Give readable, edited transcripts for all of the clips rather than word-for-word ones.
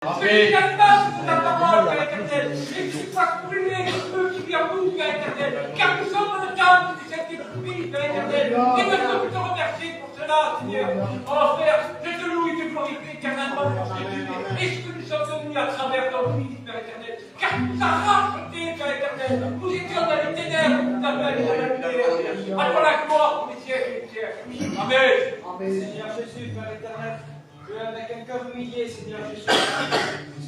Amen. Ta parole, Père éternel, et que tu fasses brûler les feux qui vient nous, Père éternel, car nous sommes dans le cadre de cette éprouve, Père éternel, et nous sommes te remercier pour cela, Seigneur. Oh Père, je te loue et te glorifie éternellement pour Jésus, et ce que nous sommes venus à travers ton vie, Père éternel, car tu nous as rachetés, Père éternel, nous étions dans les ténèbres, nous avons allé dans la lumière, à toi la gloire pour les siècles et les siècles. Amen. Amen. Seigneur Jésus, Père éternel, je viens avec un cœur humilié, Seigneur Jésus.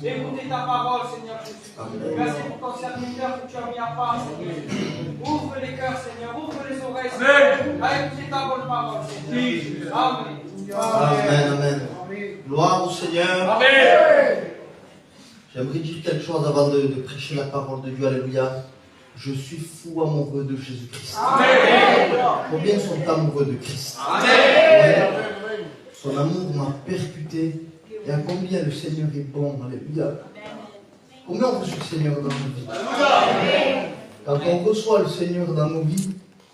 Écoutez ta parole, Seigneur Jésus. Merci pour ton serviteur que tu as mis à part, Seigneur. Ouvre les cœurs, Seigneur. Ouvre les oreilles, Seigneur. À écouter ta bonne parole, Seigneur. Amen. Amen, amen. Gloire au Seigneur. Amen. J'aimerais dire quelque chose avant de prêcher la parole de Dieu. Alléluia. Je suis fou amoureux de Jésus-Christ. Combien sont amoureux de Christ? Amen. Son amour m'a percuté. Et à combien le Seigneur est bon. Alléluia. Combien on reçoit le Seigneur dans nos vies? Quand on reçoit le Seigneur dans nos vies,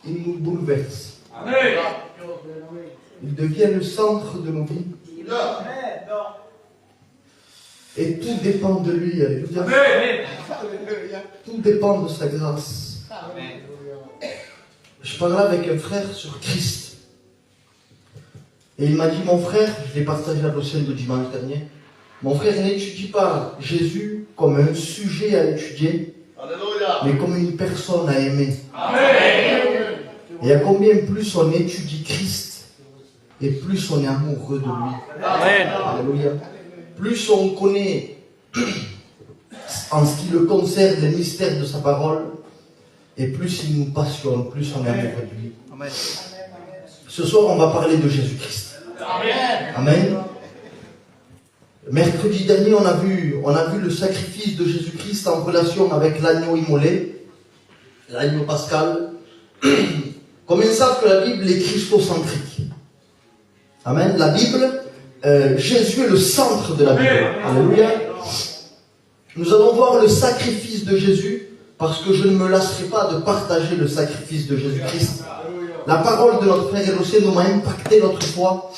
il nous bouleverse. Amen. Il devient le centre de nos vies. Et tout dépend de lui. Alléluia. Tout dépend de sa grâce. Je parlais avec un frère sur Christ. Et il m'a dit, mon frère, je l'ai partagé à l'océan de dimanche dernier, mon frère n'étudie pas Jésus comme un sujet à étudier, mais comme une personne à aimer. Amen. Et à combien plus on étudie Christ, et plus on est amoureux de lui. Amen. Alléluia. Plus on connaît, en ce qui le concerne, les mystères de sa parole, et plus il nous passionne, plus on est amoureux de lui. Amen. Ce soir, on va parler de Jésus-Christ. Amen. Amen. Mercredi dernier, on a vu le sacrifice de Jésus-Christ en relation avec l'agneau immolé, l'agneau pascal. Combien savent que la Bible est christocentrique? Amen. La Bible, Jésus est le centre de la Bible. Alléluia. Nous allons voir le sacrifice de Jésus, parce que je ne me lasserai pas de partager le sacrifice de Jésus-Christ. La parole de notre frère Elossé nous a impacté notre foi.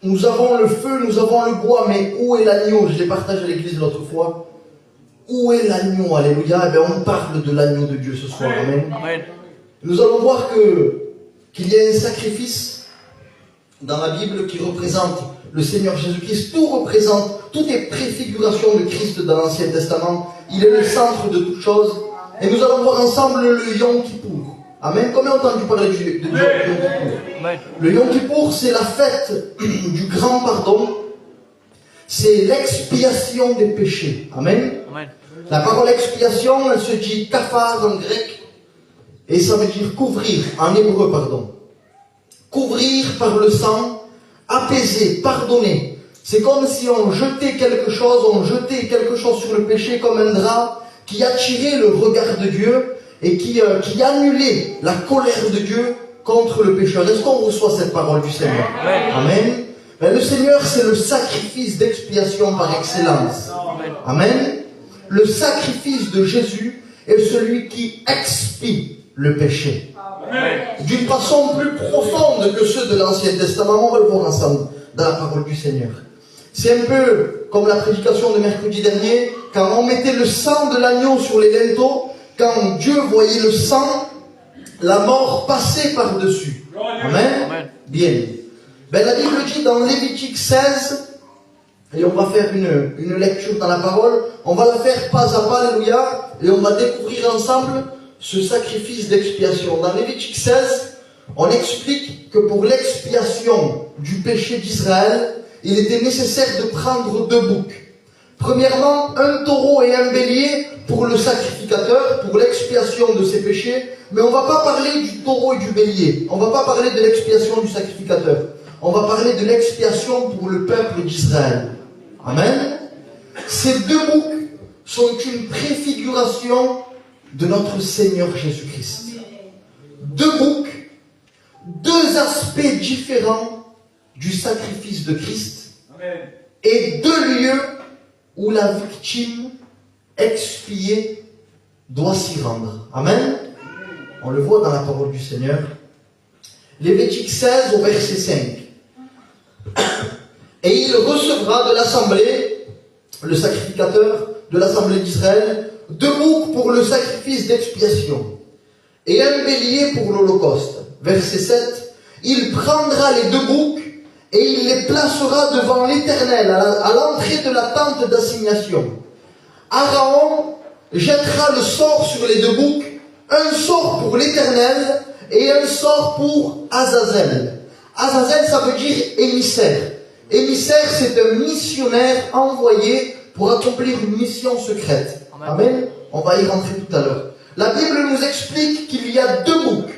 Nous avons le feu, nous avons le bois, mais où est l'agneau? Je l'ai partagé à l'église l'autre fois. Où est l'agneau? Alléluia. Eh bien, on parle de l'agneau de Dieu ce soir. Amen. Amen. Nous allons voir qu'il y a un sacrifice dans la Bible qui représente le Seigneur Jésus-Christ. Tout est préfiguration de Christ dans l'Ancien Testament. Il est le centre de toutes choses. Et nous allons voir ensemble le Yom Kippour. Amen. Combien ont entendu parler de Yom Kippour? Le Yom Kippour, c'est la fête du grand pardon. C'est l'expiation des péchés. Amen. Amen. La parole expiation, elle se dit kafar en grec. Et ça veut dire couvrir, en hébreu, pardon. Couvrir par le sang, apaiser, pardonner. C'est comme si on jetait quelque chose sur le péché comme un drap qui attirait le regard de Dieu et qui annulait la colère de Dieu contre le pécheur. Est-ce qu'on reçoit cette parole du Seigneur? Amen. Ben, le Seigneur, c'est le sacrifice d'expiation par excellence. Amen. Le sacrifice de Jésus est celui qui expie le péché. D'une façon plus profonde que ceux de l'Ancien Testament. On va le voir ensemble dans la parole du Seigneur. C'est un peu comme la prédication de mercredi dernier, quand on mettait le sang de l'agneau sur les linteaux, quand Dieu voyait le sang, la mort passait par-dessus. Amen. Bien. Ben, la Bible dit dans Lévitique 16, et on va faire une lecture dans la parole, on va la faire pas à pas, alléluia, et on va découvrir ensemble ce sacrifice d'expiation. Dans Lévitique 16, on explique que pour l'expiation du péché d'Israël, il était nécessaire de prendre 2 boucs. Premièrement, un taureau et un bélier pour le sacrificateur, pour l'expiation de ses péchés. Mais on ne va pas parler du taureau et du bélier. On ne va pas parler de l'expiation du sacrificateur. On va parler de l'expiation pour le peuple d'Israël. Amen. Ces 2 boucs sont une préfiguration de notre Seigneur Jésus-Christ. 2 boucs, 2 aspects différents du sacrifice de Christ. Amen. Et 2 lieux où la victime expiée doit s'y rendre. Amen. On le voit dans la parole du Seigneur. Lévitique 16 au verset 5. Et il recevra de l'assemblée le sacrificateur de l'Assemblée d'Israël, 2 boucs pour le sacrifice d'expiation et un bélier pour l'Holocauste. Verset 7, il prendra les 2 boucs et il les placera devant l'Éternel à l'entrée de la tente d'assignation. Aaron jettera le sort sur les 2 boucs, un sort pour l'Éternel et un sort pour Azazel. Azazel, ça veut dire émissaire. Émissaire, c'est un missionnaire envoyé pour accomplir une mission secrète. Amen. On va y rentrer tout à l'heure. La Bible nous explique qu'il y a 2 boucs.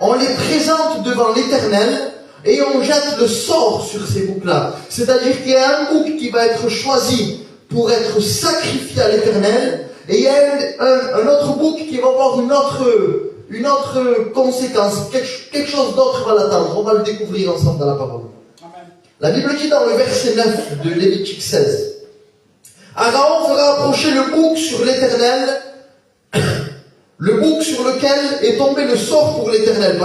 On les présente devant l'Éternel et on jette le sort sur ces boucs-là. C'est-à-dire qu'il y a un bouc qui va être choisi pour être sacrifié à l'Éternel et il y a un autre bouc qui va avoir une autre conséquence. Quelque chose d'autre va l'attendre. On va le découvrir ensemble dans la parole. Amen. La Bible dit dans le verset 9 de Lévitique 16, Aaron fera approcher le bouc sur l'Éternel, le bouc sur lequel est tombé le sort pour l'Éternel,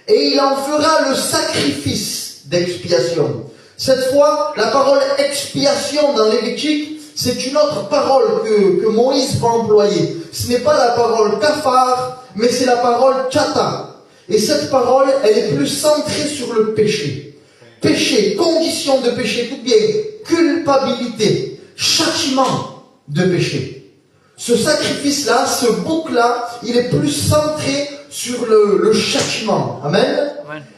et il en fera le sacrifice d'expiation. Cette fois, la parole expiation dans Lévitique, c'est une autre parole que Moïse va employer. Ce n'est pas la parole kafar, mais c'est la parole tchata. Et cette parole, elle est plus centrée sur le péché. Péché, condition de péché, tout bien, culpabilité, châtiment de péché. Ce sacrifice-là, ce bouc-là, il est plus centré sur le châtiment. Amen.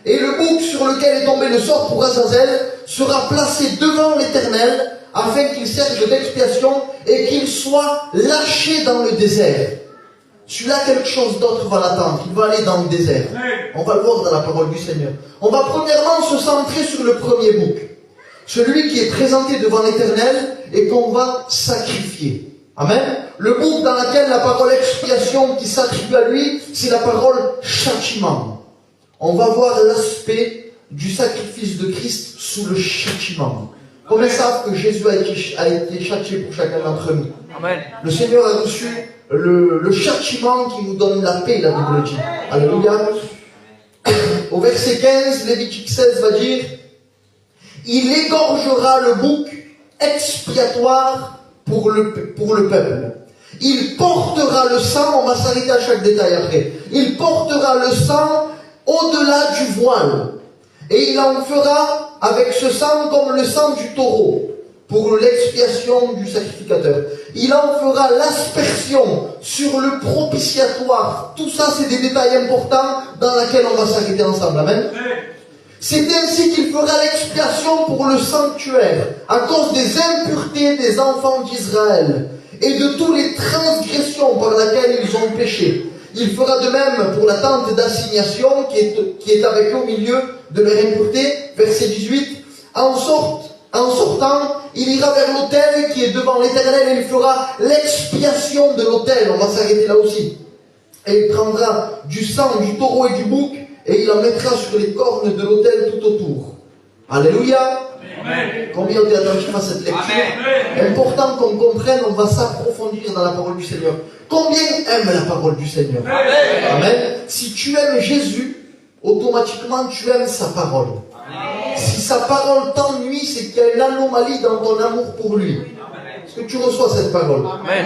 Et le bouc sur lequel est tombé le sort pour Azazel sera placé devant l'Éternel afin qu'il serve d'expiation et qu'il soit lâché dans le désert. Celui-là, quelque chose d'autre va l'attendre. Il va aller dans le désert. On va le voir dans la parole du Seigneur. On va premièrement se centrer sur le premier bouc. Celui qui est présenté devant l'Éternel et qu'on va sacrifier. Amen. Le bouc dans lequel la parole expiation qui s'attribue à lui, c'est la parole châtiment. On va voir l'aspect du sacrifice de Christ sous le châtiment. Combien savent que Jésus a été châtié pour chacun d'entre nous? Amen. Le Seigneur a reçu le châtiment qui nous donne la paix, la Bible dit. Alléluia. Au verset 15, Lévitique 16 va dire, il égorgera le bouc expiatoire pour le peuple. Il portera le sang, on va s'arrêter à chaque détail après. Il portera le sang au-delà du voile. Et il en fera avec ce sang comme le sang du taureau pour l'expiation du sacrificateur. Il en fera l'aspersion sur le propitiatoire. Tout ça, c'est des détails importants dans lesquels on va s'arrêter ensemble. Amen. C'est ainsi qu'il fera l'expiation pour le sanctuaire, à cause des impuretés des enfants d'Israël et de toutes les transgressions par lesquelles ils ont péché. Il fera de même pour la tente d'assignation qui est avec eux au milieu de leur impureté. Verset 18. En sortant, il ira vers l'autel qui est devant l'Éternel et il fera l'expiation de l'autel. On va s'arrêter là aussi. Et il prendra du sang du taureau et du bouc et il en mettra sur les cornes de l'autel tout autour. Alléluia. Amen. Combien on est attentif à cette lecture? Amen. Important qu'on comprenne, on va s'approfondir dans la parole du Seigneur. Combien aiment la parole du Seigneur? Amen. Amen. Si tu aimes Jésus, automatiquement tu aimes sa parole. Amen. Si sa parole t'ennuie, c'est qu'il y a une anomalie dans ton amour pour lui. Est-ce que tu reçois cette parole? Amen.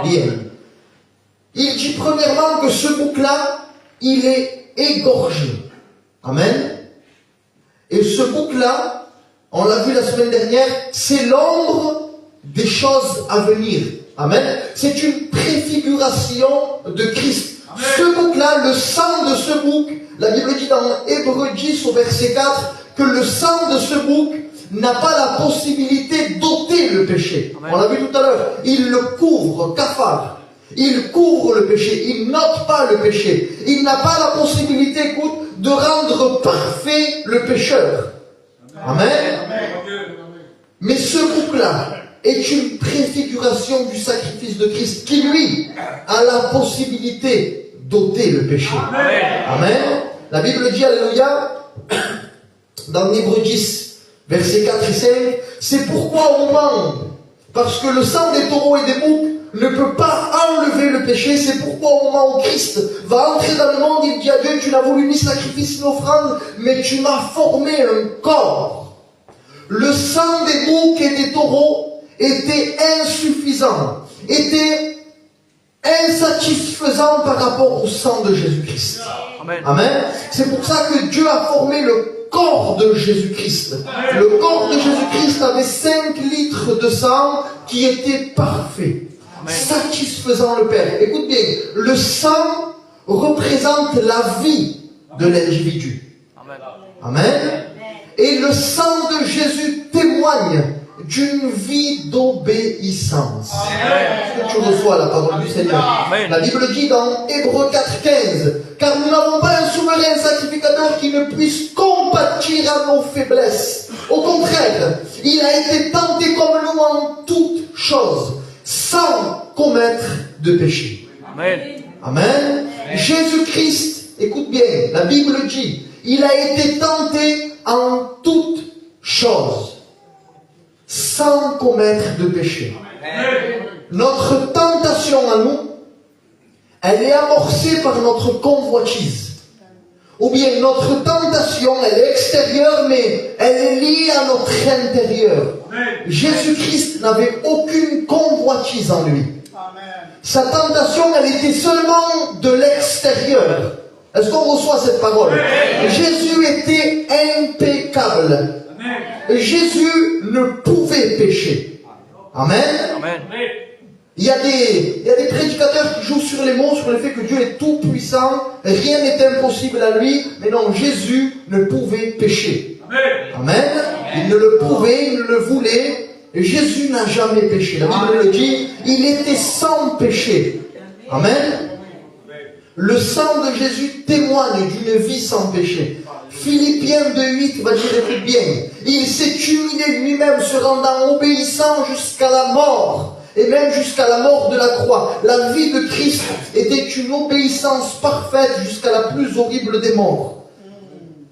Bien. Il dit premièrement que ce bouc-là, il est égorgé. Amen. Et ce bouc-là, on l'a vu la semaine dernière, c'est l'ombre des choses à venir. Amen. C'est une préfiguration de Christ. Amen. Ce bouc-là, le sang de ce bouc, la Bible dit dans Hébreux 10 au verset 4, que le sang de ce bouc n'a pas la possibilité d'ôter le péché. Amen. On l'a vu tout à l'heure. Il le couvre, kafar. Il couvre le péché, il n'ôte pas le péché. Il n'a pas la possibilité, écoute, de rendre parfait le pécheur. Amen. Amen. Mais ce bouc-là est une préfiguration du sacrifice de Christ qui, lui, a la possibilité d'ôter le péché. Amen. Amen. La Bible dit, alléluia, dans Hébreux 10, versets 4 et 5, c'est pourquoi au moment, parce que le sang des taureaux et des boucs ne peut pas enlever le péché, c'est pourquoi au moment où Christ va entrer dans le monde, il dit à Dieu, tu n'as voulu ni sacrifice ni offrande, mais tu m'as formé un corps. Le sang des boucs et des taureaux était insuffisant, était insatisfaisant par rapport au sang de Jésus-Christ. Amen. Amen. C'est pour ça que Dieu a formé le corps de Jésus-Christ. Le corps de Jésus-Christ avait 5 litres de sang qui était parfait, satisfaisant le Père. Écoute bien, le sang représente la vie de l'individu. Amen. Amen. Et le sang de Jésus témoigne d'une vie d'obéissance. Est-ce que tu reçois la parole du Seigneur? Amen. La Bible dit dans Hébreux 4,15, car nous n'avons pas un souverain sacrificateur qui ne puisse compatir à nos faiblesses. Au contraire, il a été tenté comme nous en toutes choses, sans commettre de péché. Amen. Amen. Jésus-Christ, écoute bien, la Bible dit, il a été tenté en toutes choses, sans commettre de péché. Notre tentation à nous, elle est amorcée par notre convoitise. Ou bien notre tentation, elle est extérieure, mais elle est liée à notre intérieur. Jésus-Christ n'avait aucune convoitise en lui. Sa tentation, elle était seulement de l'extérieur. Est-ce qu'on reçoit cette parole? Jésus était impeccable. Jésus ne pouvait pécher. Amen. Amen. Il y a des prédicateurs qui jouent sur les mots, sur le fait que Dieu est tout puissant, rien n'est impossible à lui, mais non, Jésus ne pouvait pécher. Amen. Il ne le pouvait, il ne le voulait, et Jésus n'a jamais péché. La Bible le dit, il était sans péché. Amen. Le sang de Jésus témoigne d'une vie sans péché. Philippiens 2,8 va dire, écoute bien, il s'est humilié lui-même, se rendant obéissant jusqu'à la mort, et même jusqu'à la mort de la croix. La vie de Christ était une obéissance parfaite jusqu'à la plus horrible des morts.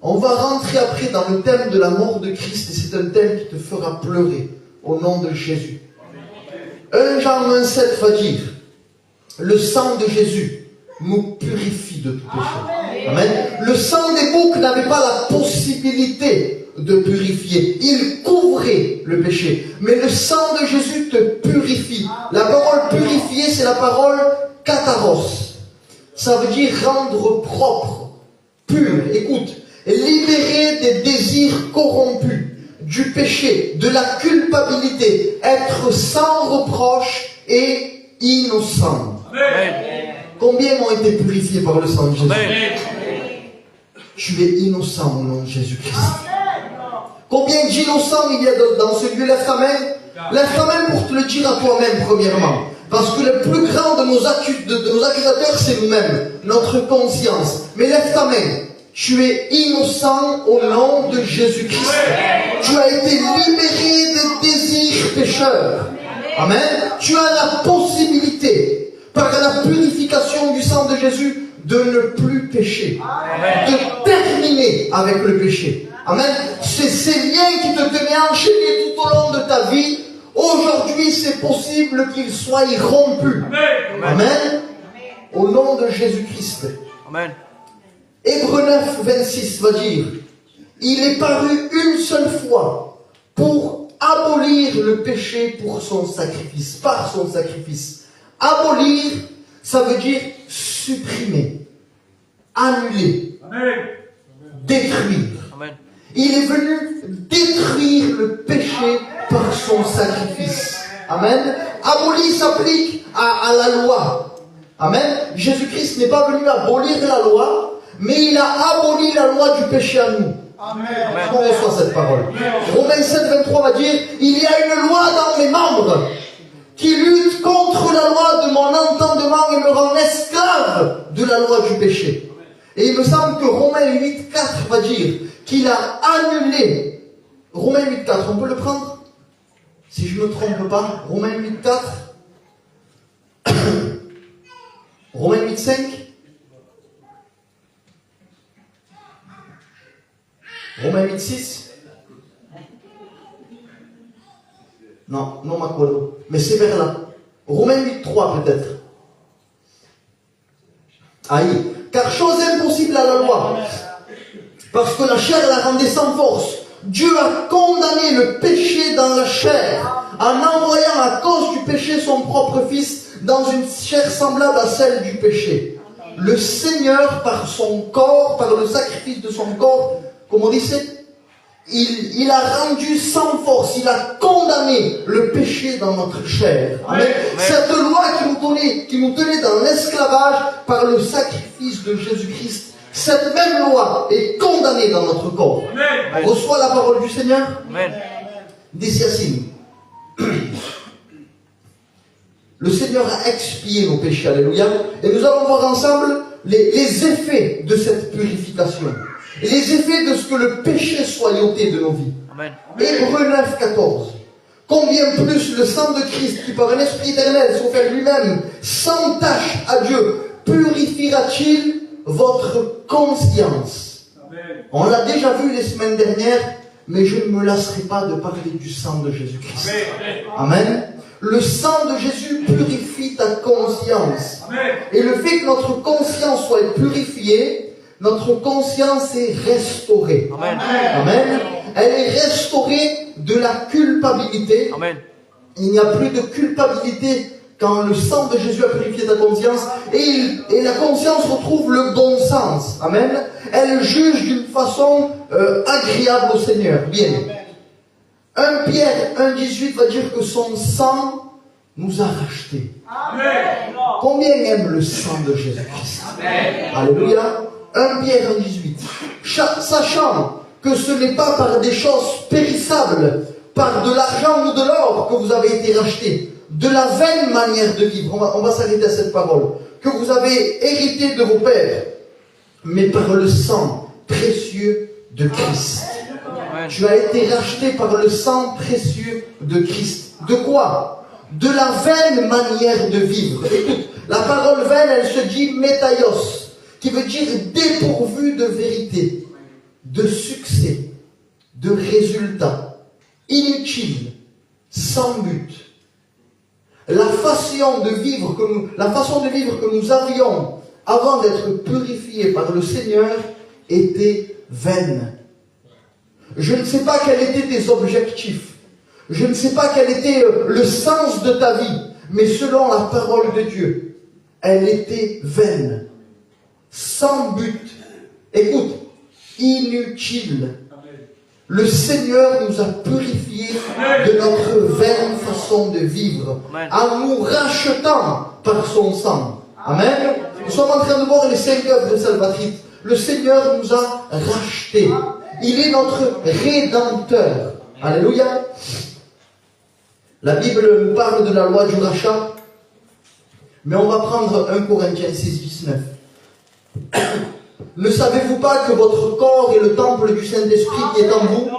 On va rentrer après dans le thème de la mort de Christ, et c'est un thème qui te fera pleurer, au nom de Jésus. 1 Jean 1,7 va dire, le sang de Jésus nous purifie de tout péché. Amen. Le sang des boucs n'avait pas la possibilité de purifier. Il couvrait le péché. Mais le sang de Jésus te purifie. La parole purifier, c'est la parole kataros. Ça veut dire rendre propre, pur. Écoute, libérer des désirs corrompus, du péché, de la culpabilité, être sans reproche et innocent. Amen. Combien ont été purifiés par le sang de Jésus? Amen. Tu es innocent au nom de Jésus-Christ. Combien d'innocents il y a dans ce lieu? Lève ta main. Lève ta main pour te le dire à toi-même, premièrement. Parce que le plus grand de nos accusateurs, c'est nous-mêmes, notre conscience. Mais lève ta main. Tu es innocent au nom de Jésus-Christ. Tu as été libéré des désirs pécheurs. Amen. Tu as la possibilité, par la purification du sang de Jésus, de ne plus pécher. Amen. De terminer avec le péché. Amen. C'est ces liens qui te tenaient enchaîné tout au long de ta vie. Aujourd'hui, c'est possible qu'ils soient rompus. Amen. Amen. Au nom de Jésus-Christ. Amen. Hébreux 9, 26 va dire, il est paru une seule fois pour abolir le péché pour son sacrifice, par son sacrifice. Abolir, ça veut dire supprimer, annuler, détruire. Amen. Il est venu détruire le péché par son sacrifice. Amen. Abolir s'applique à la loi. Amen. Jésus-Christ n'est pas venu abolir la loi, mais il a aboli la loi du péché à nous. Amen. On reçoit cette parole. Romains 7, 23 va dire, il y a une loi dans mes membres qui lutte contre la loi de mon entendement et me rend esclave de la loi du péché. Et il me semble que Romains 8, 4 va dire qu'il a annulé. Romains 8, 4, on peut le prendre? Si je ne me trompe pas, Romains 8, 4. Romains 8, 5. Romains 8, 6. Non, non, Makwalo. Mais c'est vers là. Romains 8, 3 peut-être. Aïe. Car chose impossible à la loi, parce que la chair la rendait sans force. Dieu a condamné le péché dans la chair, en envoyant à cause du péché son propre Fils dans une chair semblable à celle du péché. Le Seigneur, par son corps, par le sacrifice de son corps, comme on dit, il a rendu sans force, il a condamné le péché dans notre chair. Amen. Cette loi qui nous tenait dans l'esclavage par le sacrifice de Jésus-Christ, cette même loi est condamnée dans notre corps. Amen. On reçoit la parole du Seigneur. Amen. Dis Yassine. Le Seigneur a expié nos péchés, alléluia. Et nous allons voir ensemble les effets de cette purification. Et les effets de ce que le péché soit ôté de nos vies. Amen. Hébreux 9, 14. Combien plus le sang de Christ, qui par un esprit éternel s'offert lui-même sans tache à Dieu, purifiera-t-il votre conscience? Amen. On l'a déjà vu les semaines dernières, mais je ne me lasserai pas de parler du sang de Jésus-Christ. Amen. Le sang de Jésus purifie ta conscience. Amen. Et le fait que notre conscience soit purifiée, notre conscience est restaurée. Amen. Amen. Elle est restaurée de la culpabilité. Amen. Il n'y a plus de culpabilité quand le sang de Jésus a purifié ta conscience. Et la conscience retrouve le bon sens. Amen. Elle juge d'une façon agréable au Seigneur. Bien. 1 Pierre 1,18 va dire que son sang nous a rachetés. Amen. Combien aime le sang de Jésus-Christ? Alléluia. 1 Pierre 1,18. Sachant que ce n'est pas par des choses périssables, par de l'argent ou de l'or que vous avez été rachetés, de la vaine manière de vivre, on va s'arrêter à cette parole, que vous avez hérité de vos pères, mais par le sang précieux de Christ. Amen. Tu as été racheté par le sang précieux de Christ. De quoi? De la vaine manière de vivre. Écoute, la parole vaine, elle se dit métaios, qui veut dire dépourvu de vérité, de succès, de résultat, inutile, sans but. La façon de vivre que nous avions avant d'être purifiés par le Seigneur était vaine. Je ne sais pas quels étaient tes objectifs. Je ne sais pas quel était le sens de ta vie. Mais selon la parole de Dieu, elle était vaine. Sans but. Écoute, inutile. Le Seigneur nous a purifiés de notre vaine façon de vivre. En nous rachetant par son sang. Amen. Nous sommes en train de voir les 5 œuvres salvatrices. Le Seigneur nous a rachetés. Il est notre rédempteur. Alléluia. La Bible nous parle de la loi du rachat. Mais on va prendre 1 Corinthiens 6, 19. Ne savez-vous pas que votre corps est le temple du Saint-Esprit qui est en vous,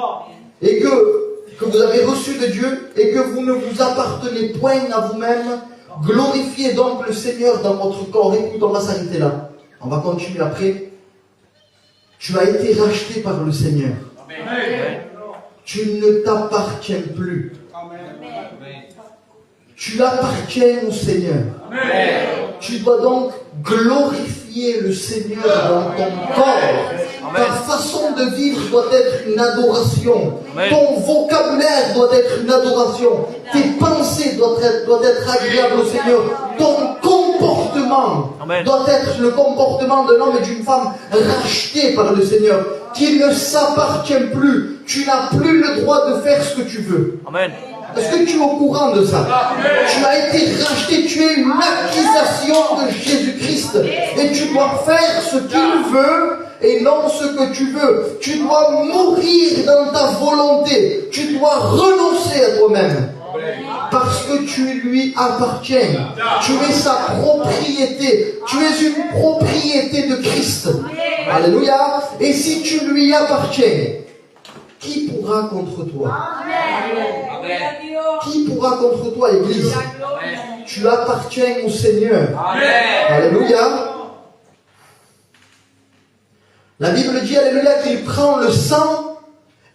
et que vous avez reçu de Dieu, et que vous ne vous appartenez point à vous-même? Glorifiez donc le Seigneur dans votre corps. Écoute, on va s'arrêter là. On va continuer après. Tu as été racheté par le Seigneur. Amen. Tu ne t'appartiens plus. Tu appartiens au Seigneur. Amen. Tu dois donc glorifier le Seigneur dans ton corps. Ta façon de vivre doit être une adoration. Amen. Ton vocabulaire doit être une adoration. Tes pensées doivent être agréables au Seigneur. Ton comportement Amen. doit être le comportement d'un homme et d'une femme rachetés par le Seigneur, qui ne s'appartient plus. Tu n'as plus le droit de faire ce que tu veux. Amen. Est-ce que tu es au courant de ça? Tu as été racheté, tu es une acquisition de Jésus-Christ. Et tu dois faire ce qu'il veut et non ce que tu veux. Tu dois mourir dans ta volonté. Tu dois renoncer à toi-même. Parce que tu lui appartiens. Tu es sa propriété. Tu es une propriété de Christ. Alléluia. Et si tu lui appartiens, qui pourra contre toi? Qui pourra contre toi, Église? Tu appartiens au Seigneur. Alléluia. La Bible dit, alléluia, qu'il prend le sang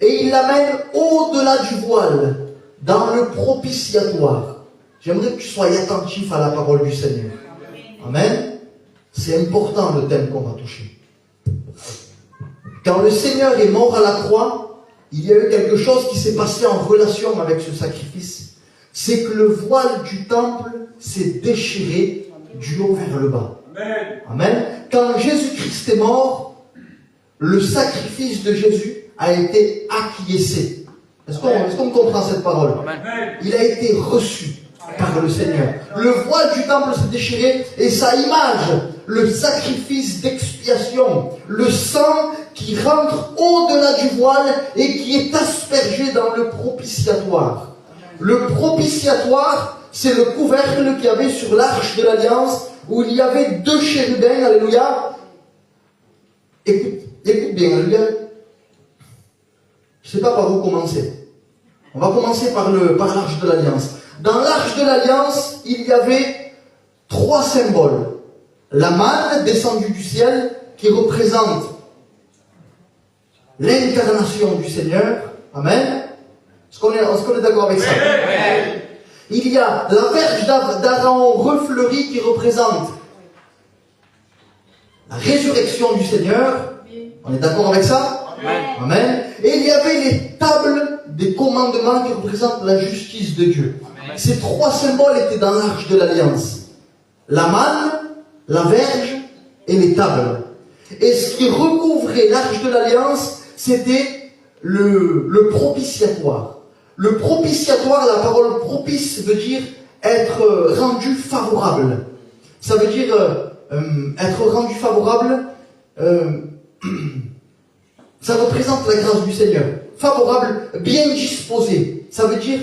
et il l'amène au-delà du voile, dans le propitiatoire. J'aimerais que tu sois attentif à la parole du Seigneur. Amen. C'est important le thème qu'on va toucher. Quand le Seigneur est mort à la croix, il y a eu quelque chose qui s'est passé en relation avec ce sacrifice. c'est que le voile du temple s'est déchiré du haut vers le bas. Amen. Amen. Quand Jésus-Christ est mort, le sacrifice de Jésus a été acquiescé. Est-ce qu'on comprend cette parole? Amen. Il a été reçu par le Seigneur. Le voile du temple s'est déchiré et sa image, le sacrifice d'expiation, le sang qui rentre au-delà du voile et qui est aspergé dans le propitiatoire. Le propitiatoire, c'est le couvercle qu'il y avait sur l'arche de l'Alliance où il y avait 2 chérubins, alléluia. Écoute bien, alléluia. Je ne sais pas par où commencer. On va commencer par l'arche de l'Alliance. Dans l'arche de l'Alliance, il y avait 3 symboles. La manne descendue du ciel, qui représente l'incarnation du Seigneur. Amen. Est-ce qu'on est d'accord avec ça? Amen. Il y a la verge d'Aaron refleurie qui représente la résurrection du Seigneur. On est d'accord avec ça? Amen. Amen. Et il y avait les tables des commandements qui représentent la justice de Dieu. Amen. Ces 3 symboles étaient dans l'arche de l'Alliance. La manne, la verge et les tables. Et ce qui recouvrait l'arche de l'Alliance, c'était le propitiatoire. Le propitiatoire, la parole propice veut dire être rendu favorable. Ça veut dire être rendu favorable. Ça représente la grâce du Seigneur. Favorable, bien disposé. Ça veut dire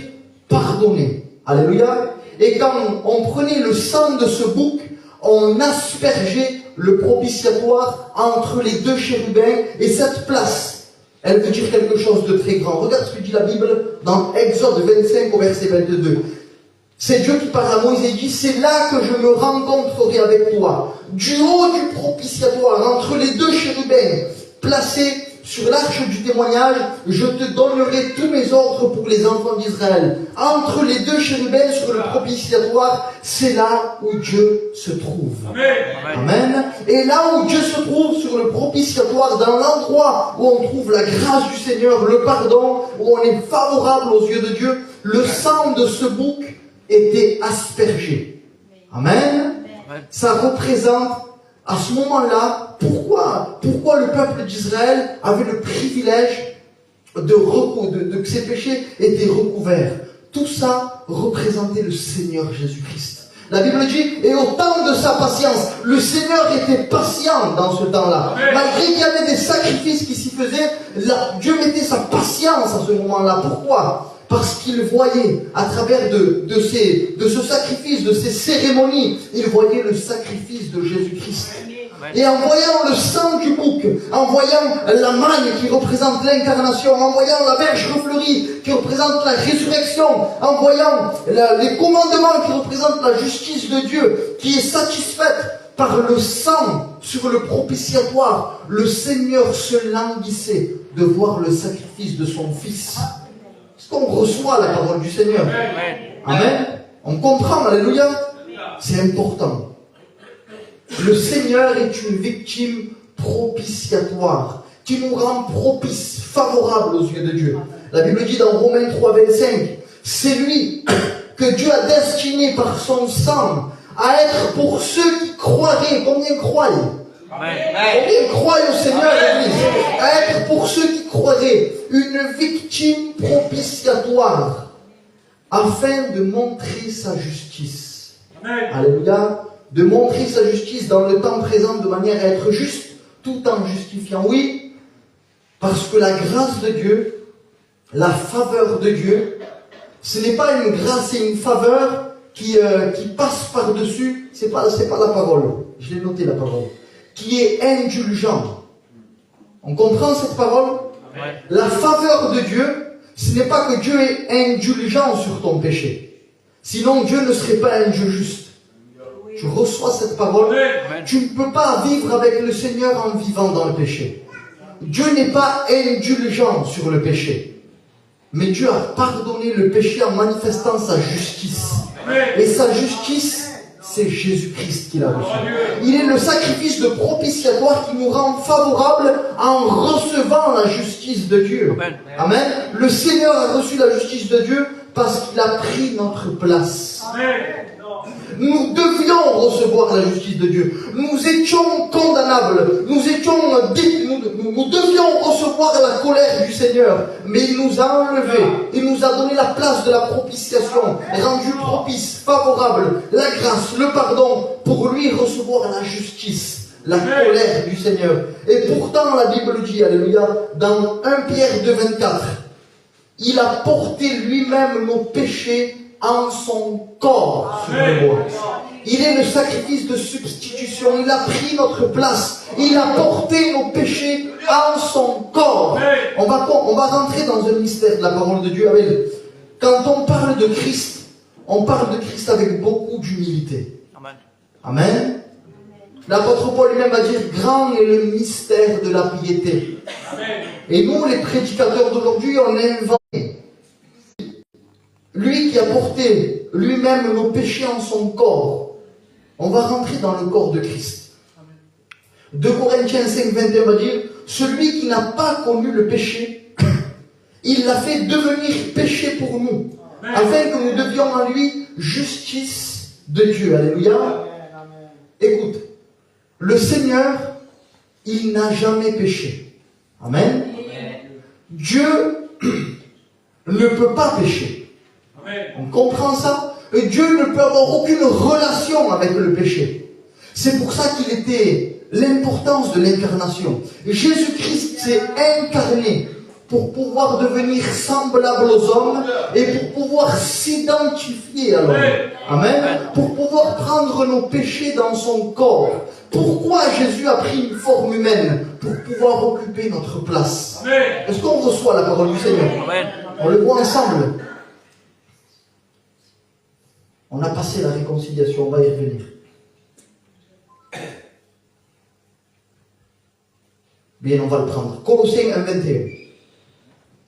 pardonner. Alléluia. Et quand on prenait le sang de ce bouc, on aspergeait le propitiatoire entre les 2 chérubins. Et cette place, elle veut dire quelque chose de très grand. Regarde ce que dit la Bible dans Exode 25 au verset 22. C'est Dieu qui parle à Moïse et dit, c'est là que je me rencontrerai avec toi. Du haut du propitiatoire, entre les 2 chérubins, placés sur l'arche du témoignage, je te donnerai tous mes ordres pour les enfants d'Israël. Entre les 2 chérubins sur le propitiatoire, c'est là où Dieu se trouve. Amen. Amen. Et là où Dieu se trouve sur le propitiatoire, dans l'endroit où on trouve la grâce du Seigneur, le pardon, où on est favorable aux yeux de Dieu, le sang de ce bouc était aspergé. Amen. Ça représente, à ce moment-là, pourquoi le peuple d'Israël avait le privilège que ses péchés étaient recouverts. Tout ça représentait le Seigneur Jésus-Christ. La Bible dit, et au temps de sa patience, le Seigneur était patient dans ce temps-là. Malgré qu'il y avait des sacrifices qui s'y faisaient, Dieu mettait sa patience à ce moment-là. Pourquoi? Parce qu'il voyait, à travers de ce sacrifice, de ces cérémonies, il voyait le sacrifice de Jésus-Christ. Et en voyant le sang du bouc, en voyant la manne qui représente l'incarnation, en voyant la verge refleurie qui représente la résurrection, en voyant les commandements qui représentent la justice de Dieu, qui est satisfaite par le sang sur le propitiatoire, le Seigneur se languissait de voir le sacrifice de son Fils. Est-ce qu'on reçoit la parole du Seigneur? Amen. On comprend, alléluia. C'est important. Le Seigneur est une victime propitiatoire qui nous rend propice, favorable aux yeux de Dieu. La Bible dit dans Romains 3, 25, c'est lui que Dieu a destiné par son sang à être pour ceux qui croiraient. Combien croient? Combien croient au Seigneur, l'Église? À être pour ceux qui croiraient une victime propitiatoire afin de montrer sa justice. Amen. Alléluia. De montrer sa justice dans le temps présent de manière à être juste, tout en justifiant. Oui, parce que la grâce de Dieu, la faveur de Dieu, ce n'est pas une grâce et une faveur qui passe par-dessus, c'est pas la parole, je l'ai noté la parole, qui est indulgent. On comprend cette parole? Amen. La faveur de Dieu, ce n'est pas que Dieu est indulgent sur ton péché. Sinon Dieu ne serait pas injuste. Tu reçois cette parole, tu ne peux pas vivre avec le Seigneur en vivant dans le péché. Dieu n'est pas indulgent sur le péché. Mais Dieu a pardonné le péché en manifestant sa justice. Et sa justice, c'est Jésus-Christ qui l'a reçu. Il est le sacrifice de propitiatoire qui nous rend favorables en recevant la justice de Dieu. Amen. Le Seigneur a reçu la justice de Dieu parce qu'il a pris notre place. Amen. Nous devions recevoir la justice de Dieu. Nous étions condamnables. Nous devions recevoir la colère du Seigneur. Mais il nous a enlevés. Il nous a donné la place de la propitiation, rendu propice, favorable, la grâce, le pardon, pour lui recevoir la justice, la colère du Seigneur. Et pourtant, la Bible dit, alléluia, dans 1 Pierre 2,24, il a porté lui-même nos péchés en son corps sur le bois. Il est le sacrifice de substitution. Il a pris notre place. Il a porté nos péchés en son corps. On va rentrer dans un mystère de la parole de Dieu. Quand on parle de Christ, on parle de Christ avec beaucoup d'humilité. Amen. Amen. L'apôtre Paul lui-même va dire, grand est le mystère de la piété. Amen. Et nous, les prédicateurs d'aujourd'hui, on invente. Lui qui a porté lui-même nos péchés en son corps. On va rentrer dans le corps de Christ. 2 Corinthiens 5, 21 va dire, celui qui n'a pas connu le péché, il l'a fait devenir péché pour nous, afin que nous devions en lui justice de Dieu. Alléluia. Écoute, le Seigneur, il n'a jamais péché. Amen. Dieu ne peut pas pécher. On comprend ça? Et Dieu ne peut avoir aucune relation avec le péché. C'est pour ça qu'il était l'importance de l'incarnation. Jésus-Christ s'est incarné pour pouvoir devenir semblable aux hommes et pour pouvoir s'identifier à l'homme. Amen. Pour pouvoir prendre nos péchés dans son corps. Pourquoi Jésus a pris une forme humaine? Pour pouvoir occuper notre place. Est-ce qu'on reçoit la parole du Seigneur? Amen. On le voit ensemble. On a passé la réconciliation, on va y revenir. Bien, on va le prendre. Colossiens 1, 21.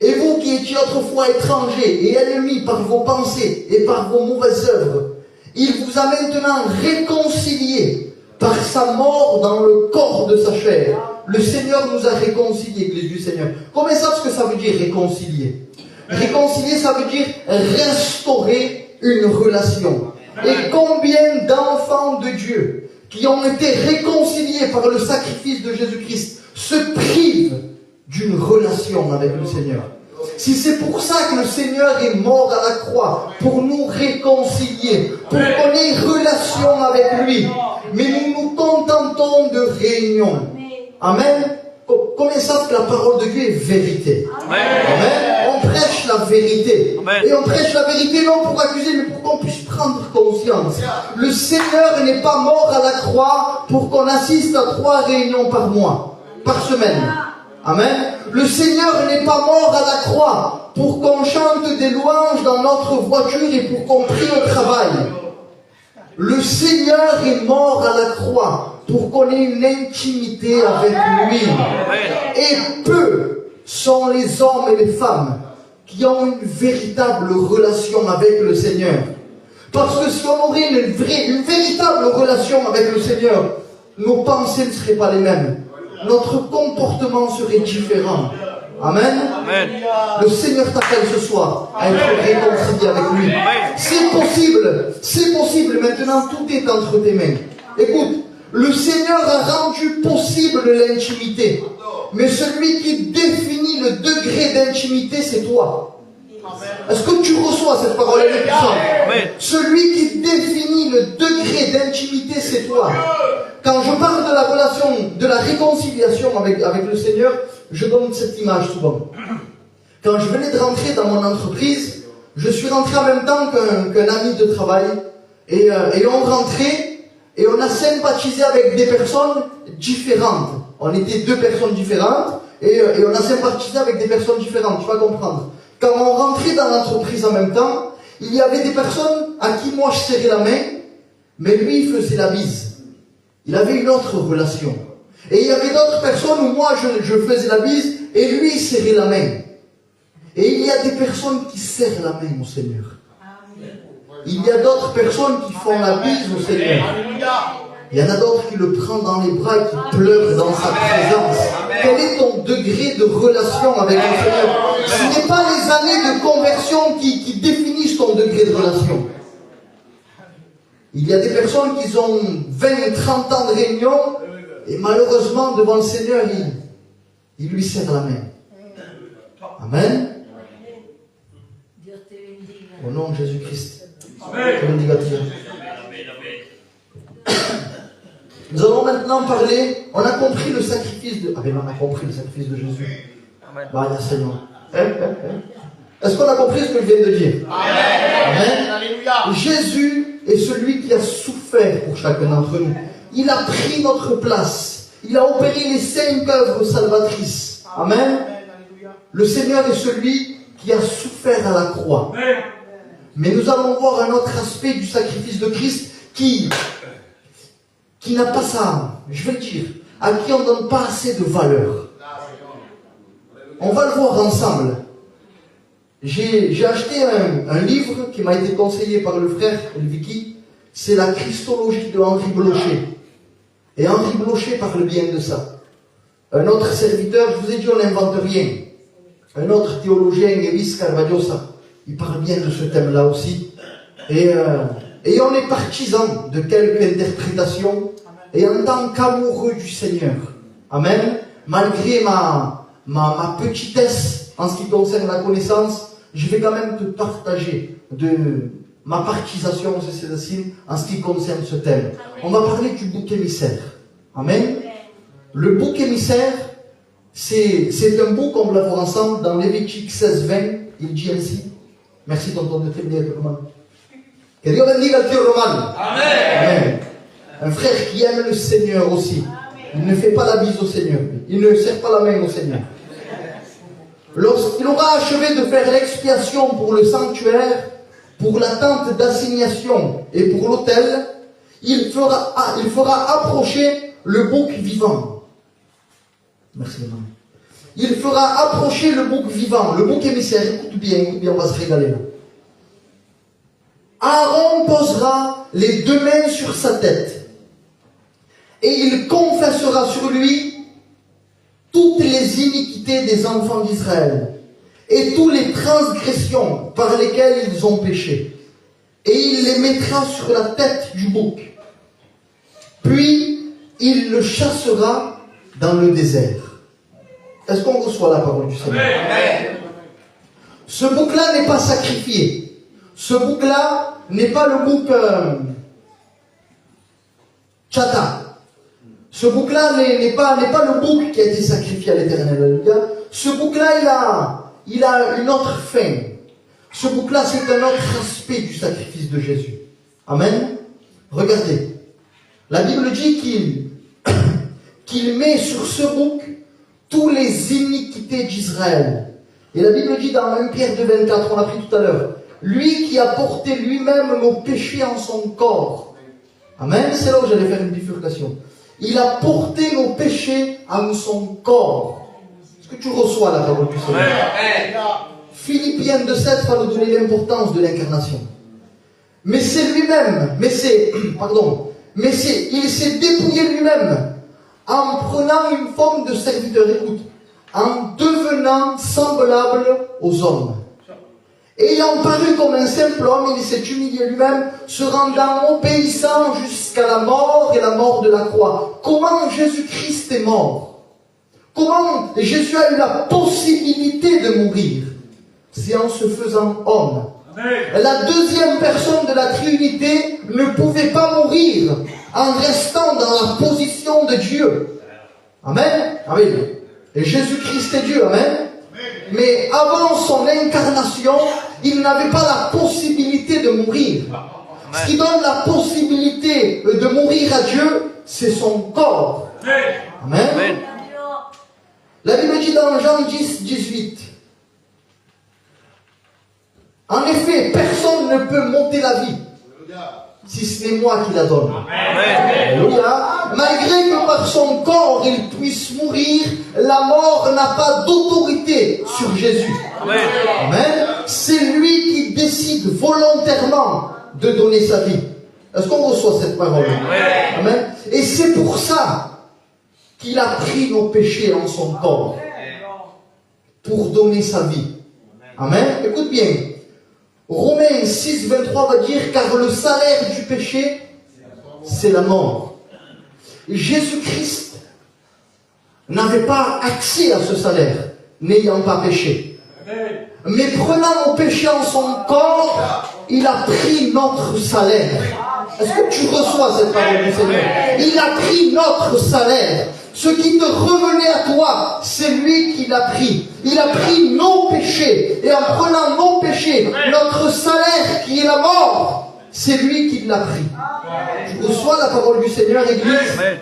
Et vous qui étiez autrefois étrangers et ennemis par vos pensées et par vos mauvaises œuvres, il vous a maintenant réconciliés par sa mort dans le corps de sa chair. Le Seigneur nous a réconciliés, Église du Seigneur. Combien savent ce que ça veut dire réconcilier? Réconcilier, ça veut dire restaurer une relation. Et combien d'enfants de Dieu qui ont été réconciliés par le sacrifice de Jésus-Christ se privent d'une relation avec le Seigneur? Si c'est pour ça que le Seigneur est mort à la croix, pour nous réconcilier, pour qu'on ait relation avec lui, mais nous nous contentons de réunion. Amen. Combien savent que la parole de Dieu est vérité? Amen. On prêche la vérité. Amen. Et on prêche la vérité non pour accuser, mais pour qu'on puisse prendre conscience. Le Seigneur n'est pas mort à la croix pour qu'on assiste à 3 réunions par mois, par semaine. Amen. Le Seigneur n'est pas mort à la croix pour qu'on chante des louanges dans notre voiture et pour qu'on prie au travail. Le Seigneur est mort à la croix pour qu'on ait une intimité avec lui. Et peu sont les hommes et les femmes qui ont une véritable relation avec le Seigneur. Parce que si on aurait une véritable relation avec le Seigneur, nos pensées ne seraient pas les mêmes. Notre comportement serait différent. Amen. Amen. Le Seigneur t'appelle ce soir à être réconcilié avec lui. C'est possible. Maintenant, tout est entre tes mains. Écoute, le Seigneur a rendu possible l'intimité. Mais celui qui définit le degré d'intimité, c'est toi. Est-ce que tu reçois cette parole? Elle est puissante. Celui qui définit le degré d'intimité, c'est toi. Quand je parle de la relation, de la réconciliation avec le Seigneur, je donne cette image souvent. Quand je venais de rentrer dans mon entreprise, je suis rentré en même temps qu'un ami de travail. Et on rentrait et on a sympathisé avec des personnes différentes. On était 2 personnes différentes et on a sympathisé avec des personnes différentes. Tu vas comprendre. Quand on rentrait dans l'entreprise en même temps, il y avait des personnes à qui moi je serrais la main, mais lui il faisait la bise. Il avait une autre relation. Et il y avait d'autres personnes où moi je faisais la bise et lui il serrait la main. Et il y a des personnes qui serrent la main au Seigneur. Il y a d'autres personnes qui font la bise au Seigneur. Il y en a d'autres qui le prennent dans les bras et qui pleurent dans sa présence. Quel est ton degré de relation avec le Seigneur? Ce n'est pas les années de conversion qui définissent ton degré de relation. Il y a des personnes qui ont 20, 30 ans de réunion et malheureusement devant le Seigneur, il lui serre la main. Amen. Au nom de Jésus-Christ. Nous allons maintenant parler. On a compris le sacrifice de. Ah ben on a compris le sacrifice de Jésus. Bah, Seigneur. Est-ce qu'on a compris ce que je viens de dire? Amen. Jésus est celui qui a souffert pour chacun d'entre nous. Il a pris notre place. Il a opéré les 5 œuvres salvatrices. Amen. Le Seigneur est celui qui a souffert à la croix. Mais nous allons voir un autre aspect du sacrifice de Christ qui n'a pas ça, je vais le dire, à qui on ne donne pas assez de valeur. On va le voir ensemble. J'ai acheté un livre qui m'a été conseillé par le frère Vicky. C'est la Christologie de Henri Blocher. Et Henri Blocher parle bien de ça. Un autre serviteur, je vous ai dit, on n'invente rien. Un autre théologien, Luis Carvalhosa, il parle bien de ce thème-là aussi. Et on est partisan de quelques interprétations. Et en tant qu'amoureux du Seigneur, amen, malgré ma petitesse en ce qui concerne la connaissance, je vais quand même te partager de ma partisation en ce qui concerne ce thème. On va parler du bouc émissaire. Amen. Le bouc émissaire, c'est un bouc, on va le voir ensemble, dans Lévitique 16-20, il dit ainsi. Merci tonton de témoigner avec le roman. Que Dieu bendiga al tío Roman. Amen. Un frère qui aime le Seigneur aussi. Il ne fait pas la bise au Seigneur. Il ne serre pas la main au Seigneur. Lorsqu'il aura achevé de faire l'expiation pour le sanctuaire, pour la tente d'assignation et pour l'autel, il fera approcher le bouc vivant. Merci, maman. Il fera approcher le bouc vivant, le bouc émissaire. Écoute bien, on va se régaler là. Aaron posera les 2 mains sur sa tête et il confessera sur lui toutes les iniquités des enfants d'Israël et toutes les transgressions par lesquelles ils ont péché. Et il les mettra sur la tête du bouc. Puis il le chassera dans le désert. Est-ce qu'on reçoit la parole du Seigneur? Ce bouc-là n'est pas sacrifié. Ce bouc-là n'est pas le bouc Tchata. Ce bouc-là n'est pas le bouc qui a été sacrifié à l'Éternel. Ce bouc-là, il a une autre fin. Ce bouc-là, c'est un autre aspect du sacrifice de Jésus. Amen. Regardez. La Bible dit qu'il met sur ce bouc toutes les iniquités d'Israël. Et la Bible dit dans 1 Pierre 2,24, on l'a pris tout à l'heure, lui qui a porté lui-même nos péchés en son corps. Amen. C'est là où j'allais faire une bifurcation. Il a porté nos péchés en son corps. Est-ce que tu reçois la parole du Seigneur? Philippiens 2,7 va nous donner l'importance de l'incarnation. Mais c'est lui-même, il s'est dépouillé lui-même en prenant une forme de serviteur, écoute, en devenant semblable aux hommes. Ayant paru comme un simple homme, il s'est humilié lui-même, se rendant obéissant jusqu'à la mort et la mort de la croix. Comment Jésus-Christ est mort? Comment Jésus a eu la possibilité de mourir? C'est en se faisant homme. La deuxième personne de la Trinité ne pouvait pas mourir en restant dans la position de Dieu. Amen. Amen. Et Jésus-Christ est Dieu. Amen. Mais avant son incarnation, il n'avait pas la possibilité de mourir. Ce qui donne la possibilité de mourir à Dieu, c'est son corps. Amen. Amen. La Bible dit dans Jean 10, 18. En effet, personne ne peut monter la vie si ce n'est moi qui la donne. Alléluia. Malgré que par son corps il puisse mourir, la mort n'a pas d'autorité sur Jésus. Amen. C'est lui qui décide volontairement de donner sa vie. Est-ce qu'on reçoit cette parole? Amen. Et c'est pour ça qu'il a pris nos péchés en son corps pour donner sa vie. Amen. Écoute bien. Romains 6, 23 va dire, car le salaire du péché, c'est la mort. Jésus-Christ n'avait pas accès à ce salaire, n'ayant pas péché. Mais prenant nos péchés en son corps, il a pris notre salaire. Est-ce que tu reçois cette parole du Seigneur? Il a pris notre salaire. Ce qui te revenait à toi, c'est lui qui l'a pris. Il a pris nos péchés. Et en prenant nos péchés, notre salaire qui est la mort, c'est lui qui l'a pris. Tu reçois la parole du Seigneur, Église? Amen.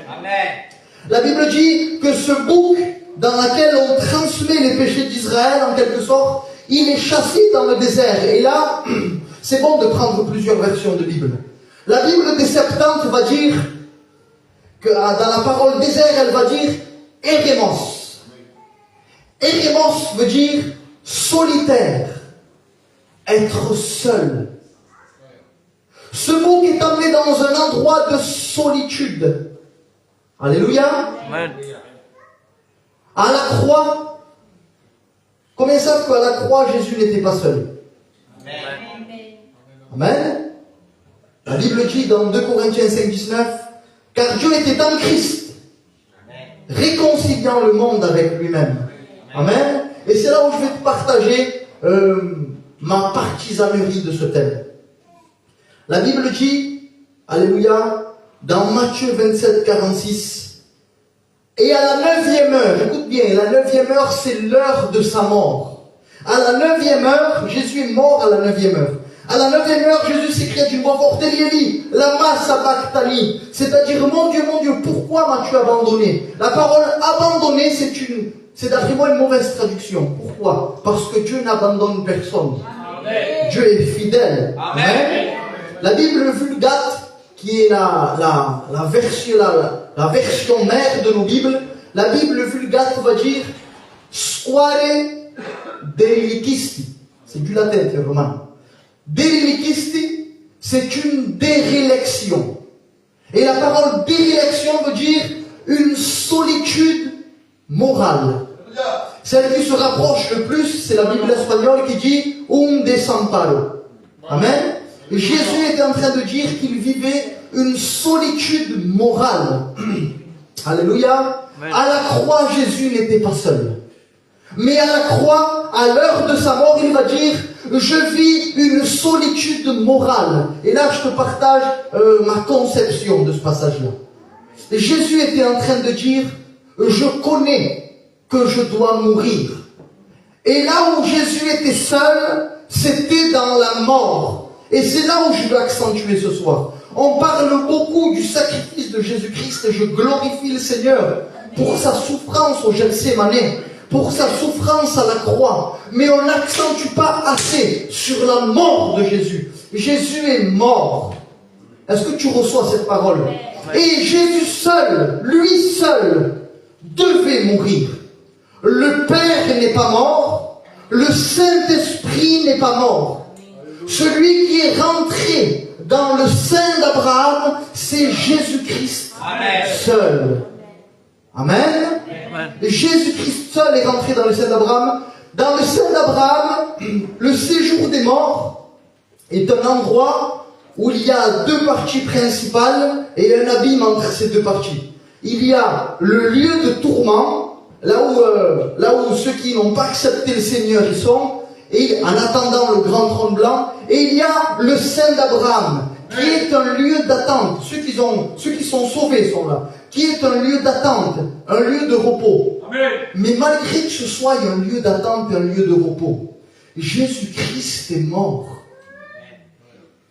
La Bible dit que ce bouc dans lequel on transmet les péchés d'Israël, en quelque sorte, il est chassé dans le désert. Et là, c'est bon de prendre plusieurs versions de Bible. La Bible des Septante va dire que dans la parole désert, elle va dire Érémos. Érémos veut dire solitaire, être seul. Ce bouc est emmené dans un endroit de solitude. Alléluia. Amen. À la croix, combien savent qu'à la croix, Jésus n'était pas seul? Amen. La Bible dit dans 2 Corinthiens 5, 19, car Dieu était en Christ, réconciliant le monde avec lui-même. Amen. Et c'est là où je vais te partager ma partisanerie de ce thème. La Bible dit, alléluia, dans Matthieu 27, 46, et à la 9e heure, écoute bien, la 9e heure, c'est l'heure de sa mort. À la 9e heure, Jésus est mort à la 9e heure. À la 9e heure, Jésus s'écria d'une voix forte, Eli, lama sabachthani, c'est-à-dire, mon Dieu, pourquoi m'as-tu abandonné? La parole abandonné, c'est d'après moi une mauvaise traduction. Pourquoi? Parce que Dieu n'abandonne personne. Amen. Dieu est fidèle. Amen. Amen. La Bible Vulgate, qui est la version mère de nos Bibles, la Bible Vulgate va dire square delicisti. C'est du latin, c'est romain. Delicisti, c'est une dérélection. Et la parole dérélection veut dire une solitude morale. Celle qui se rapproche le plus, c'est la Bible espagnole qui dit un desamparo. Amen. Et Jésus était en train de dire qu'il vivait une solitude morale. Alléluia. Amen. À la croix, Jésus n'était pas seul. Mais à la croix, à l'heure de sa mort, il va dire, je vis une solitude morale. Et là, je te partage ma conception de ce passage-là. Et Jésus était en train de dire, je connais que je dois mourir. Et là où Jésus était seul, c'était dans la mort. Et c'est là où je veux accentuer ce soir. On parle beaucoup du sacrifice de Jésus-Christ et je glorifie le Seigneur pour sa souffrance au Gethsémane, pour sa souffrance à la croix. Mais on n'accentue pas assez sur la mort de Jésus. Jésus est mort. Est-ce que tu reçois cette parole? Et Jésus seul, lui seul, devait mourir. Le Père n'est pas mort, le Saint-Esprit n'est pas mort. Celui qui est rentré dans le sein d'Abraham, c'est Jésus-Christ seul. Amen. Amen. Jésus-Christ seul est rentré dans le sein d'Abraham. Dans le sein d'Abraham, le séjour des morts est un endroit où il y a deux parties principales et un abîme entre ces deux parties. Il y a le lieu de tourment, là où ceux qui n'ont pas accepté le Seigneur y sont, et en attendant le grand trône blanc, et il y a le sein d'Abraham, qui est un lieu d'attente. Ceux qui sont sauvés sont là, qui est un lieu d'attente, un lieu de repos. Amen. Mais malgré que ce soit un lieu d'attente et un lieu de repos, Jésus-Christ est mort.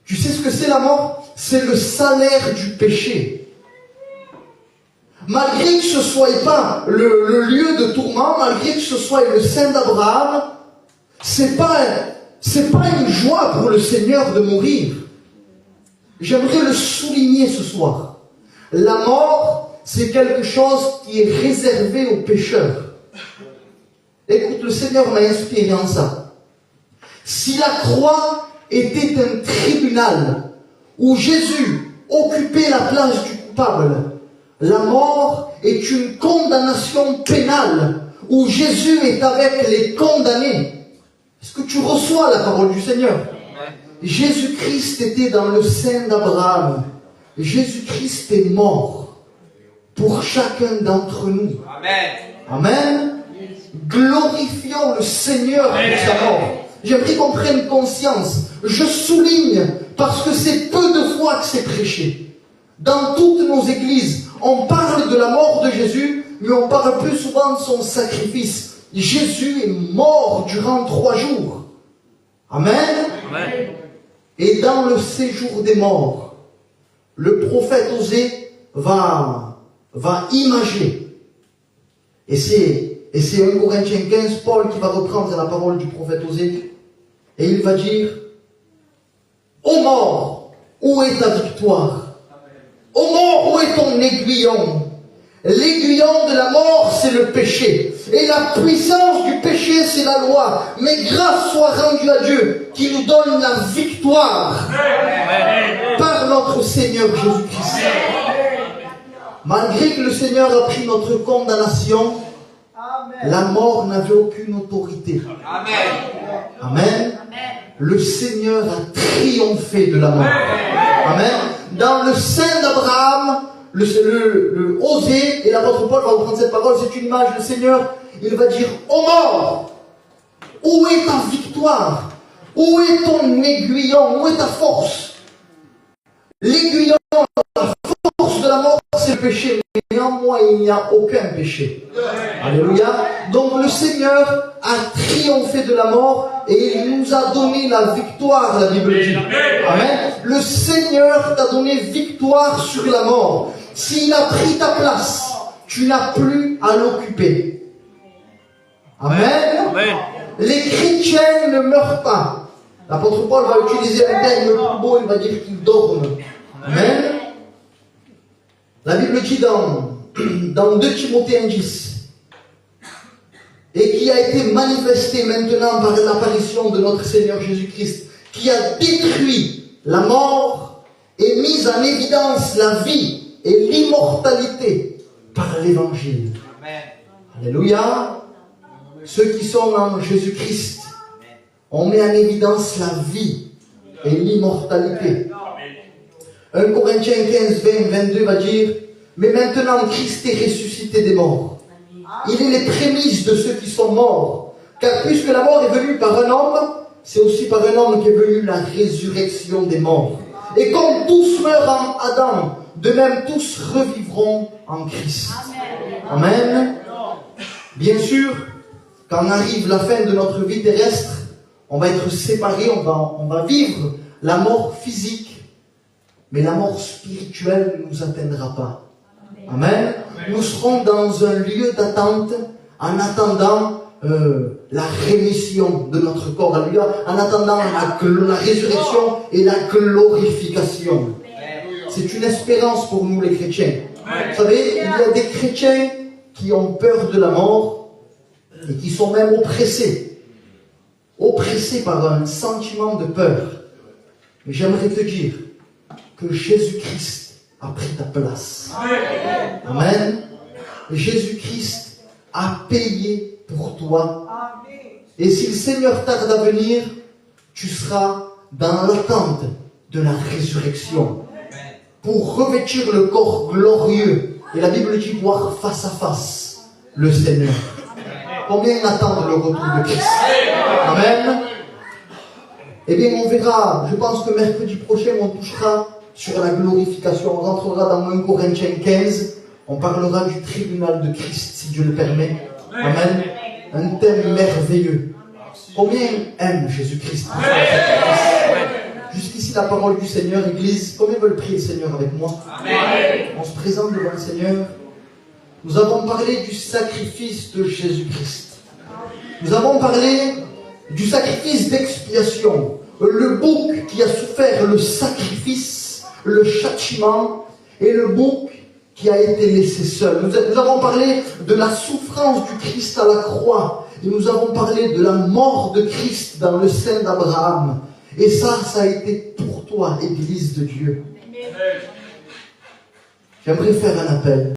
Tu sais ce que c'est la mort? C'est le salaire du péché. Malgré que ce soit pas le lieu de tourment, malgré que ce soit le sein d'Abraham, c'est pas une joie pour le Seigneur de mourir. J'aimerais le souligner ce soir. La mort, c'est quelque chose qui est réservé aux pécheurs. Écoute, le Seigneur m'a inspiré en ça. Si la croix était un tribunal où Jésus occupait la place du coupable, la mort est une condamnation pénale, où Jésus est avec les condamnés. Est-ce que tu reçois la parole du Seigneur? Jésus-Christ était dans le sein d'Abraham. Jésus-Christ est mort pour chacun d'entre nous. Amen. Amen. Glorifions le Seigneur pour sa mort. J'aimerais qu'on prenne conscience. Je souligne parce que c'est peu de fois que c'est prêché. Dans toutes nos églises, on parle de la mort de Jésus, mais on parle plus souvent de son sacrifice. Jésus est mort durant 3 jours. Amen. Amen. Et dans le séjour des morts, le prophète Osée va imager. Et c'est 1 Corinthiens 15, Paul qui va reprendre la parole du prophète Osée. Et il va dire, ô mort, où est ta victoire? Ô mort, où est ton aiguillon? L'aiguillon de la mort, c'est le péché. Et la puissance du péché, c'est la loi. Mais grâce soit rendue à Dieu, qui nous donne la victoire par notre Seigneur Jésus-Christ. Malgré que le Seigneur a pris notre condamnation, la mort n'avait aucune autorité. Amen. Le Seigneur a triomphé de la mort. Amen. Dans le sein d'Abraham, le Osée, et l'apôtre Paul va reprendre cette parole, c'est une image, le Seigneur, il va dire, ô mort, où est ta victoire? Où est ton aiguillon? Où est ta force? L'aiguillon, la force de la mort, c'est le péché. Mais en moi, il n'y a aucun péché. Alléluia. Donc le Seigneur a triomphé de la mort et il nous a donné la victoire, la Bible dit. Amen. Le Seigneur t'a donné victoire sur la mort. S'il a pris ta place, tu n'as plus à l'occuper. Amen. Amen. Les chrétiens ne meurent pas. L'apôtre Paul va utiliser un terme plus beau, il va dire qu'ils dorment. Amen. La Bible dit dans 2 Timothée 1,10, et qui a été manifesté maintenant par l'apparition de notre Seigneur Jésus-Christ, qui a détruit la mort et mis en évidence la vie et l'immortalité par l'évangile. Alléluia. Ceux qui sont en Jésus-Christ, on met en évidence la vie et l'immortalité. 1 Corinthiens 15, 20, 22 va dire, mais maintenant Christ est ressuscité des morts. Il est les prémices de ceux qui sont morts. Car puisque la mort est venue par un homme, c'est aussi par un homme qu'est venue la résurrection des morts. Et comme tous meurent en Adam, de même tous revivront en Christ. Amen. Bien sûr, quand arrive la fin de notre vie terrestre, on va être séparés, on va vivre la mort physique. Mais la mort spirituelle ne nous atteindra pas. Amen. Nous serons dans un lieu d'attente en attendant la rémission de notre corps. Alléluia. En attendant la résurrection et la glorification. C'est une espérance pour nous les chrétiens. Vous savez, il y a des chrétiens qui ont peur de la mort et qui sont même oppressés. Oppressés par un sentiment de peur. Mais j'aimerais te dire que Jésus-Christ a pris ta place. Amen. Jésus-Christ a payé pour toi. Et si le Seigneur tarde à venir, tu seras dans l'attente de la résurrection. Pour revêtir le corps glorieux. Et la Bible dit voir face à face le Seigneur. Combien attendent le retour de Christ? Amen. Eh bien, on verra, je pense que mercredi prochain, on touchera sur la glorification. On rentrera dans 1 Corinthiens 15. On parlera du tribunal de Christ, si Dieu le permet. Amen. Un thème merveilleux. Combien aiment Jésus-Christ? Jusqu'ici, la parole du Seigneur, Église. Combien veulent prier le Seigneur avec moi? Amen. On se présente devant le Seigneur. Nous avons parlé du sacrifice de Jésus-Christ. Nous avons parlé du sacrifice d'expiation. Le bouc qui a souffert le sacrifice, le châtiment, et le bouc qui a été laissé seul. Nous avons parlé de la souffrance du Christ à la croix. Et nous avons parlé de la mort de Christ dans le sein d'Abraham. Et ça a été pour toi, Église de Dieu. J'aimerais faire un appel.